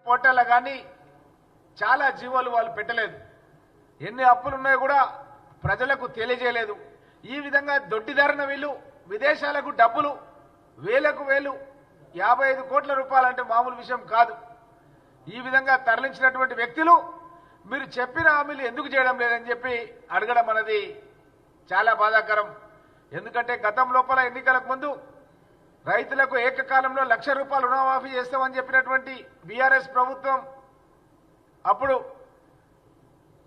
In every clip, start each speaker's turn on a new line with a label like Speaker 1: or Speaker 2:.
Speaker 1: Portal కానీ చాలా జీవోలు వాళ్ళు పెట్టలేదు. ఎన్ని అప్పులు ఉన్నాయో కూడా ప్రజలకు తెలియజేయలేదు. ఈ విధంగా దొడ్డిదారిన వీళ్ళు విదేశాలకు డబ్బులు వేలకు వేలు 55 కోట్ల రూపాయలు అంటే మామూలు విషయం కాదు. ఈ విధంగా తరలించినటువంటి వ్యక్తులు మీరు చెప్పిన హామీలు ఎందుకు చేయడం లేదని చెప్పి అడగడం అనేది చాలా బాధాకరం. ఎందుకంటే గతం లోపల ఎన్నికలకు ముందు రైతులకు ఏకకాలంలో ₹1,00,000 రుణమాఫీ చేస్తామని చెప్పినటువంటి బీఆర్ఎస్ ప్రభుత్వం అప్పుడు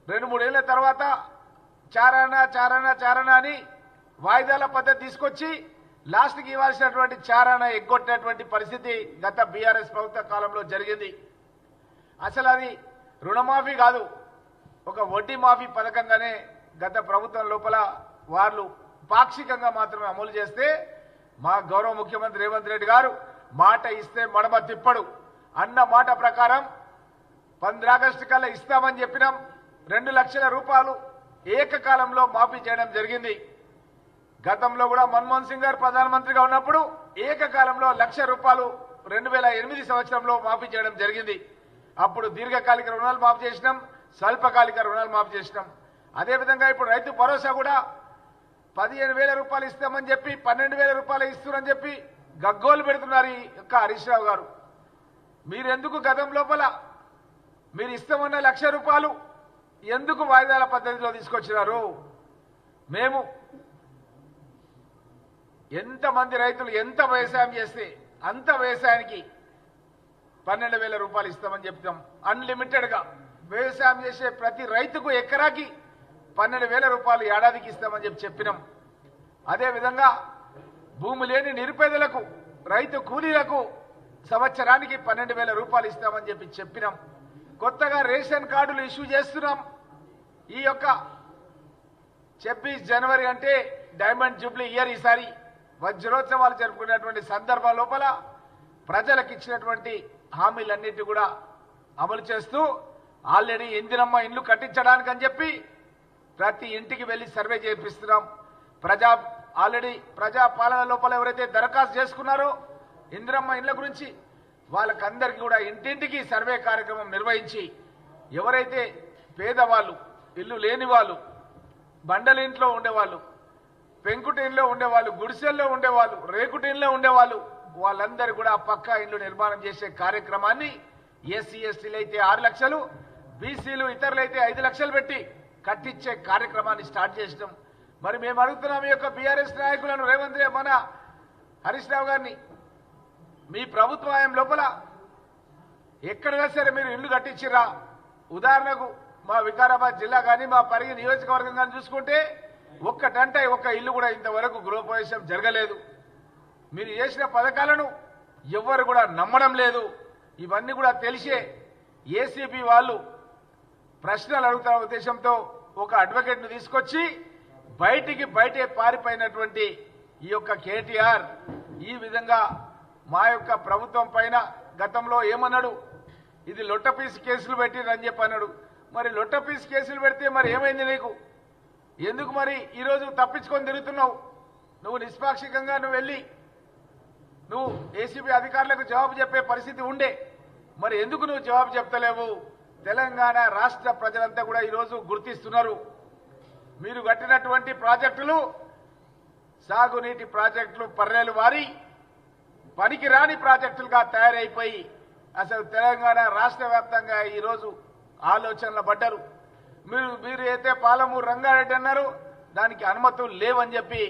Speaker 1: 2-3 ఏళ్ల తర్వాత చారానా అని వాయిదాల పద్ధతి తీసుకొచ్చి లాస్ట్కి ఇవ్వాల్సినటువంటి చారానా ఎగ్గొట్టినటువంటి పరిస్థితి గత బీఆర్ఎస్ ప్రభుత్వ కాలంలో జరిగింది. అసలు అది రుణమాఫీ కాదు, ఒక వడ్డీ మాఫీ పథకంగానే గత ప్రభుత్వం లోపల వాళ్ళు పాక్షికంగా మాత్రమే అమలు చేస్తే మా గౌరవ ముఖ్యమంత్రి రేవంత్ రెడ్డి గారు మాట ఇస్తే మడమ తిప్పడు అన్న మాట ప్రకారం 15 ఆగస్టు కల్లా ఇస్తామని చెప్పినాం. 2 లక్షల రూపాయలు ఏకకాలంలో మాఫీ చేయడం జరిగింది. గతంలో కూడా మన్మోహన్ సింగ్ గారు ప్రధానమంత్రిగా ఉన్నప్పుడు ఏకకాలంలో ₹1,00,000 2008 సంవత్సరంలో మాఫీ చేయడం జరిగింది. అప్పుడు దీర్ఘకాలిక రుణాలు మాఫీ చేసినాం, స్వల్పకాలిక రుణాలు మాఫీ చేసినాం. అదేవిధంగా ఇప్పుడు రైతు భరోసా కూడా 15,000 రూపాయలు ఇస్తామని చెప్పి 12,000 రూపాయలు ఇస్తున్నారని చెప్పి గగ్గోలు పెడుతున్నారు ఈ యొక్క హరీష్ రావు గారు. మీరెందుకు గతం లోపల మీరు ఇస్తామన్న ₹1,00,000 ఎందుకు వాయిదాల పద్ధతిలో తీసుకొచ్చినారు? మేము ఎంతమంది రైతులు ఎంత వ్యవసాయం చేస్తే అంత వ్యవసాయానికి 12,000 రూపాయలు ఇస్తామని చెప్తాం. అన్లిమిటెడ్గా వ్యవసాయం చేసే ప్రతి రైతుకు ఎకరాకి 12,000 రూపాయలు ఏడాదికి ఇస్తామని చెప్పినాం. అదేవిధంగా భూమి లేని నిరుపేదలకు రైతు కూలీలకు సంవత్సరానికి 12,000 రూపాయలు ఇస్తామని చెప్పినాం. కొత్తగా రేషన్ కార్డులు ఇష్యూ చేస్తున్నాం. ఈ యొక్క 26 జనవరి అంటే డైమండ్ జూబ్లీ ఇయర్, ఈసారి వజ్రోత్సవాలు జరుపుకునేటువంటి సందర్భం లోపల ప్రజలకు ఇచ్చినటువంటి హామీలన్నిటి కూడా అమలు చేస్తూ ఆల్రెడీ ఇందిరమ్మ ఇండ్లు కట్టించడానికి అని చెప్పి ప్రతి ఇంటికి వెళ్లి సర్వే చేపిస్తున్నాం. ఆల్రెడీ ప్రజా పాలన లోపల ఎవరైతే దరఖాస్తు చేసుకున్నారో ఇందిరమ్మ ఇండ్ల గురించి వాళ్ళకందరికీ కూడా ఇంటింటికి సర్వే కార్యక్రమం నిర్వహించి ఎవరైతే పేదవాళ్ళు, ఇల్లు లేని వాళ్ళు, బండల ఇంట్లో ఉండేవాళ్ళు, పెంకుటిన్లో ఉండేవాళ్ళు, గుడిసెల్లో ఉండేవాళ్ళు, రేకుటిన్లో ఉండేవాళ్ళు, వాళ్ళందరూ కూడా పక్కా ఇల్లు నిర్మాణం చేసే కార్యక్రమాన్ని ఎస్సీ ఎస్టీలు అయితే 6 లక్షలు, బీసీలు ఇతరులైతే 5 లక్షలు పెట్టి కట్టించే కార్యక్రమాన్ని స్టార్ట్ చేసినాం. మరి మేము అడుగుతున్నాం ఈ యొక్క బీఆర్ఎస్ నాయకులను, రేవంత్ మన హరీష్ రావు గారిని, మీ ప్రభుత్వ హయాం లోపల ఎక్కడైనా సరే మీరు ఇల్లు కట్టించిరా? ఉదాహరణకు మా వికారాబాద్ జిల్లా కానీ మా పరిగి నియోజకవర్గం కానీ చూసుకుంటే ఒక్కటంటే ఒక్క ఇల్లు కూడా ఇంతవరకు గృహప్రవేశం జరగలేదు. మీరు చేసిన పథకాలను ఎవ్వరు కూడా నమ్మడం లేదు. ఇవన్నీ కూడా తెలిసే ఏసీబీ వాళ్ళు ప్రశ్నలు అడుగుతున్న ఉద్దేశంతో ఒక అడ్వకేట్ను తీసుకొచ్చి బయటే పారిపోయినటువంటి ఈ యొక్క కేటీఆర్ ఈ విధంగా మా యొక్క ప్రభుత్వం పైన గతంలో ఏమన్నాడు? ఇది లొట్టపీస్ కేసులు పెట్టిరని చెప్పి అన్నాడు. మరి లొట్టపీస్ కేసులు పెడితే మరి ఏమైంది నీకు? ఎందుకు మరి ఈరోజు తప్పించుకొని తిరుగుతున్నావు? నువ్వు నిష్పాక్షికంగా వెళ్ళి నువ్వు ఏసీబీ అధికారులకు జవాబు చెప్పే పరిస్థితి ఉండే, మరి ఎందుకు నువ్వు జవాబు చెప్తలేవు? తెలంగాణ రాష్ట్ర ప్రజలంతా కూడా ఈరోజు గుర్తిస్తున్నారు. మీరు కట్టినటువంటి ప్రాజెక్టులు సాగునీటి ప్రాజెక్టులు పర్రేలు వారి పనికిరాని ప్రాజెక్టులుగా తయారైపోయి అసలు తెలంగాణ రాష్ట్ర వ్యాప్తంగా ఈరోజు ఆలోచనలు పడ్డారు. మీరు అయితే పాలమూరు రంగారెడ్డి అన్నారు, దానికి అనుమతులు లేవని చెప్పి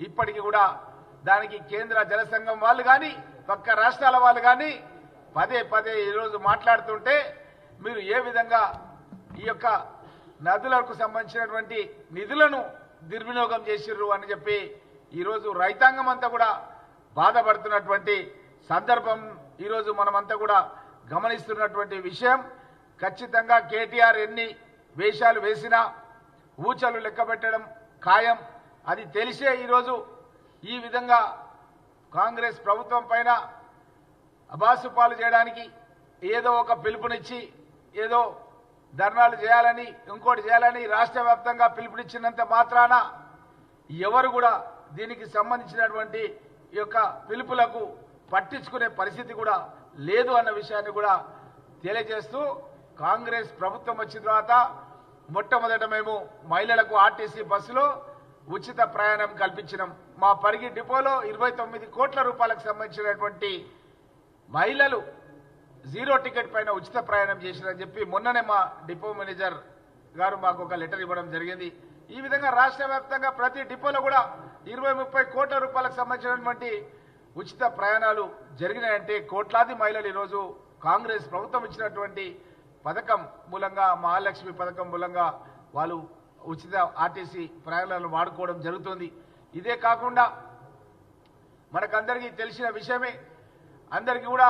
Speaker 1: ఇప్పటికీ కూడా దానికి కేంద్ర జల సంఘం వాళ్ళు కానీ పక్క రాష్ట్రాల వాళ్ళు కానీ పదే ఈరోజు మాట్లాడుతుంటే మీరు ఏ విధంగా ఈ యొక్క నదులకు సంబంధించినటువంటి నిధులను దుర్వినియోగం చేసిర్రు అని చెప్పి ఈరోజు రైతాంగం అంతా కూడా బాధపడుతున్నటువంటి సందర్భం ఈరోజు మనమంతా కూడా గమనిస్తున్నటువంటి విషయం. ఖచ్చితంగా కేటీఆర్ ఎన్ని వేషాలు వేసినా ఊచలు లెక్క పెట్టడం ఖాయం. అది తెలిసే ఈరోజు ఈ విధంగా కాంగ్రెస్ ప్రభుత్వం పైన అబాసుపాలు చేయడానికి ఏదో ఒక పిలుపునిచ్చి ఏదో ధర్నాలు చేయాలని ఇంకోటి చేయాలని రాష్ట్ర వ్యాప్తంగా పిలుపునిచ్చినంత మాత్రాన ఎవరు కూడా దీనికి సంబంధించినటువంటి ఈ యొక్క పిలుపులకు పట్టించుకునే పరిస్థితి కూడా లేదు అన్న విషయాన్ని కూడా తెలియజేస్తూ కాంగ్రెస్ ప్రభుత్వం వచ్చిన తర్వాత మొట్టమొదట మేము మహిళలకు ఆర్టీసీ బస్సులో ఉచిత ప్రయాణం కల్పించినాం. మా పరిగి డిపోలో 29 కోట్ల రూపాయలకు సంబంధించినటువంటి మహిళలు జీరో టికెట్ పైన ఉచిత ప్రయాణం చేసిరని చెప్పి మొన్ననే మా డిపో మేనేజర్ గారు మాకు ఒక లెటర్ ఇవ్వడం జరిగింది. ఈ విధంగా రాష్ట్ర వ్యాప్తంగా ప్రతి డిపోలో కూడా 20-30 కోట్ల రూపాయలకు సంబంధించినటువంటి ఉచిత ప్రయాణాలు జరిగినాయంటే కోట్లాది మహిళలు ఈరోజు కాంగ్రెస్ ప్రభుత్వం ఇచ్చినటువంటి పథకం మూలంగా, మహాలక్ష్మి పథకం మూలంగా వాళ్ళు ఉచిత ఆర్టీసీ ప్రయాణాలను వాడుకోవడం జరుగుతుంది. ఇదే కాకుండా మనకందరికీ తెలిసిన విషయమే, అందరికీ కూడా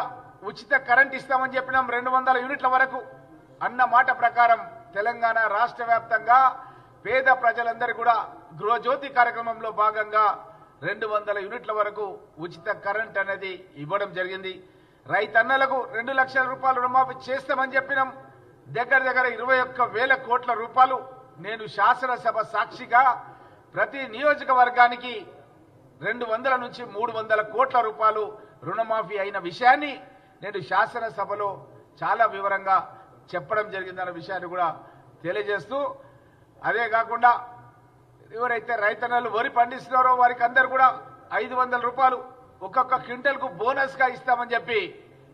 Speaker 1: ఉచిత కరెంట్ ఇస్తామని చెప్పినాం 200 యూనిట్ల వరకు అన్న మాట ప్రకారం తెలంగాణ రాష్ట్ర వ్యాప్తంగా పేద ప్రజలందరూ కూడా గృహజ్యోతి కార్యక్రమంలో భాగంగా 200 యూనిట్ల వరకు ఉచిత కరెంట్ అనేది ఇవ్వడం జరిగింది. రైతన్నలకు 2 లక్షల రూపాయలు రుణమాఫీ చేస్తామని చెప్పినాం. దగ్గర 21,000 కోట్ల రూపాయలు నేను శాసనసభ సాక్షిగా ప్రతి నియోజకవర్గానికి 200 నుంచి 300 కోట్ల రూపాయలు రుణమాఫీ అయిన విషయాన్ని నేను శాసనసభలో చాలా వివరంగా చెప్పడం జరిగిందన్న విషయాన్ని కూడా తెలియజేస్తూ, అదే కాకుండా ఎవరైతే రైతన్నలు వరి పండిస్తున్నారో వారికి అందరూ కూడా 500 రూపాయలు ఒక్కొక్క క్వింటల్కు బోనస్గా ఇస్తామని చెప్పి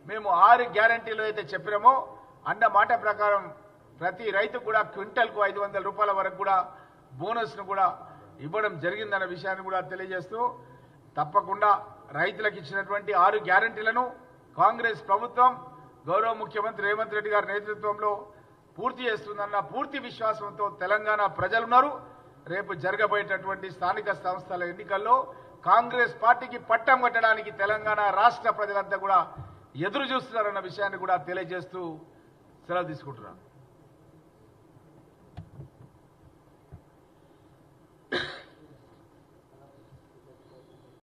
Speaker 1: మేము 6 గ్యారంటీలు అయితే చెప్పినామో అన్న మాట ప్రకారం ప్రతి రైతు కూడా క్వింటల్కు 500 రూపాయల వరకు కూడా బోనస్ను కూడా ఇవ్వడం జరిగిందన్న విషయాన్ని కూడా తెలియజేస్తూ, తప్పకుండా రైతులకు ఇచ్చినటువంటి 6 గ్యారంటీలను కాంగ్రెస్ ప్రభుత్వం గౌరవ ముఖ్యమంత్రి రేవంత్ రెడ్డి గారి నేతృత్వంలో పూర్తి చేస్తుందన్న పూర్తి విశ్వాసంతో తెలంగాణ ప్రజలున్నారు. రేపు జరగబోయేటటువంటి స్థానిక సంస్థల ఎన్నికల్లో కాంగ్రెస్ పార్టీకి పట్టం కట్టడానికి తెలంగాణ రాష్ట్ర ప్రజలంతా కూడా ఎదురు చూస్తున్నారన్న విషయాన్ని కూడా తెలియజేస్తూ సెలవు తీసుకుంటున్నాను.